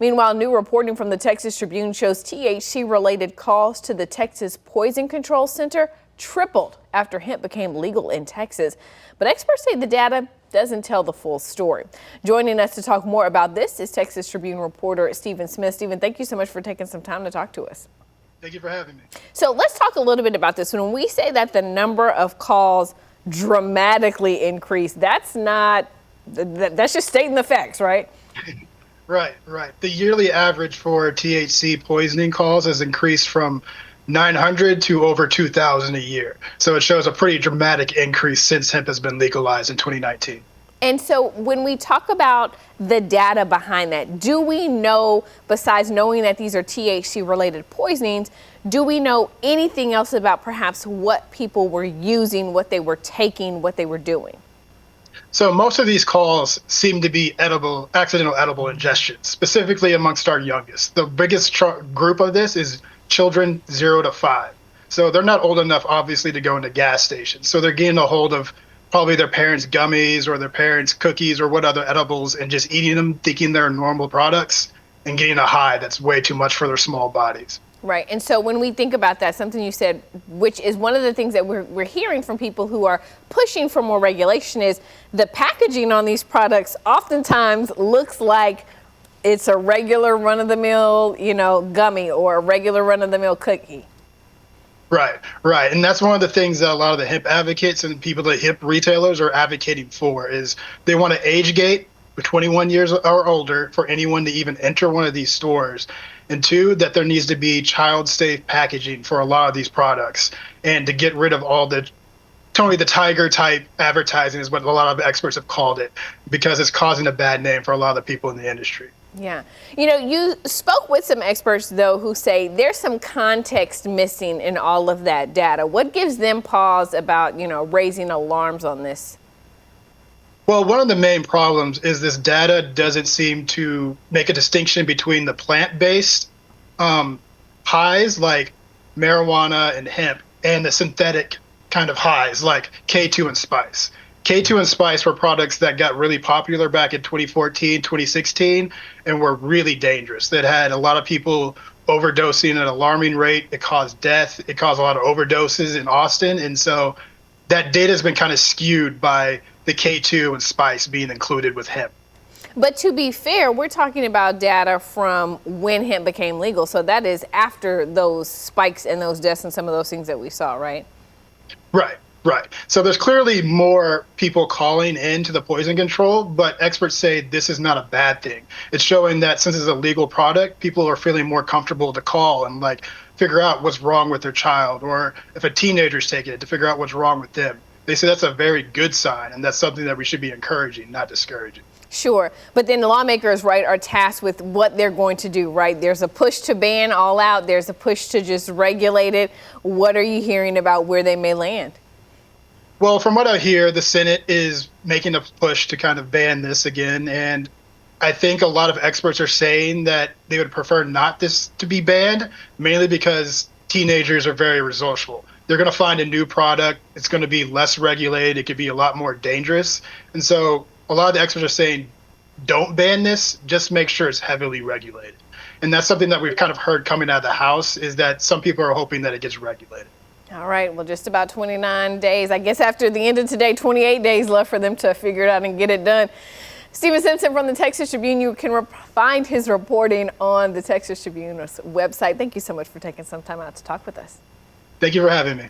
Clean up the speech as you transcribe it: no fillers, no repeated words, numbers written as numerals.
Meanwhile, new reporting from the Texas Tribune shows THC-related calls to the Texas Poison Control Center tripled after hemp became legal in Texas. But experts say the data doesn't tell the full story. Joining us to talk more about this is Texas Tribune reporter Stephen Smith. Stephen, thank you so much for taking some time to talk to us. Thank you for having me. So let's talk a little bit about this. When we say that the number of calls dramatically increased, that's just stating the facts, right? Right. The yearly average for THC poisoning calls has increased from 900 to over 2,000 a year. So it shows a pretty dramatic increase since hemp has been legalized in 2019. And so when we talk about the data behind that, do we know, besides knowing that these are THC-related poisonings, do we know anything else about perhaps what people were using, what they were taking, what they were doing? So most of these calls seem to be accidental edible ingestion, specifically amongst our youngest. The biggest group of this is children 0 to 5. So they're not old enough, obviously, to go into gas stations. So they're getting a hold of probably their parents' gummies or their parents' cookies or what other edibles and just eating them, thinking they're normal products and getting a high that's way too much for their small bodies. Right. And so when we think about that, something you said, which is one of the things that we're hearing from people who are pushing for more regulation, is the packaging on these products oftentimes looks like it's a regular run-of-the-mill, gummy or a regular run-of-the-mill cookie. Right. And that's one of the things that a lot of the hemp advocates and people, the hemp retailers, are advocating for, is they want to age gate for 21 years or older for anyone to even enter one of these stores. And two, that there needs to be child-safe packaging for a lot of these products, and to get rid of all the Tony the Tiger type advertising is what a lot of experts have called it, because it's causing a bad name for a lot of the people in the industry. Yeah. You spoke with some experts, though, who say there's some context missing in all of that data. What gives them pause about, raising alarms on this? Well, one of the main problems is this data doesn't seem to make a distinction between the plant-based highs like marijuana and hemp and the synthetic kind of highs like K2 and spice. K2 and spice were products that got really popular back in 2014, 2016, and were really dangerous. That had a lot of people overdosing at an alarming rate. It caused death. It caused a lot of overdoses in Austin. And so that data has been kind of skewed by the K2 and spice being included with hemp. But to be fair, we're talking about data from when hemp became legal. So that is after those spikes and those deaths and some of those things that we saw, right? Right. So there's clearly more people calling into the poison control, but experts say this is not a bad thing. It's showing that since it's a legal product, people are feeling more comfortable to call and figure out what's wrong with their child, or if a teenager's taking it, to figure out what's wrong with them. They say that's a very good sign, and that's something that we should be encouraging, not discouraging. Sure. But then the lawmakers, right, are tasked with what they're going to do, right? There's a push to ban all out. There's a push to just regulate it. What are you hearing about where they may land? Well, from what I hear, the Senate is making a push to kind of ban this again. And I think a lot of experts are saying that they would prefer not this to be banned, mainly because teenagers are very resourceful. They're going to find a new product. It's going to be less regulated. It could be a lot more dangerous. And so a lot of the experts are saying, don't ban this, just make sure it's heavily regulated. And that's something that we've kind of heard coming out of the House, is that some people are hoping that it gets regulated. All right. Well, just about 29 days. I guess after the end of today, 28 days left for them to figure it out and get it done. Stephen Simpson from the Texas Tribune. You can find his reporting on the Texas Tribune's website. Thank you so much for taking some time out to talk with us. Thank you for having me.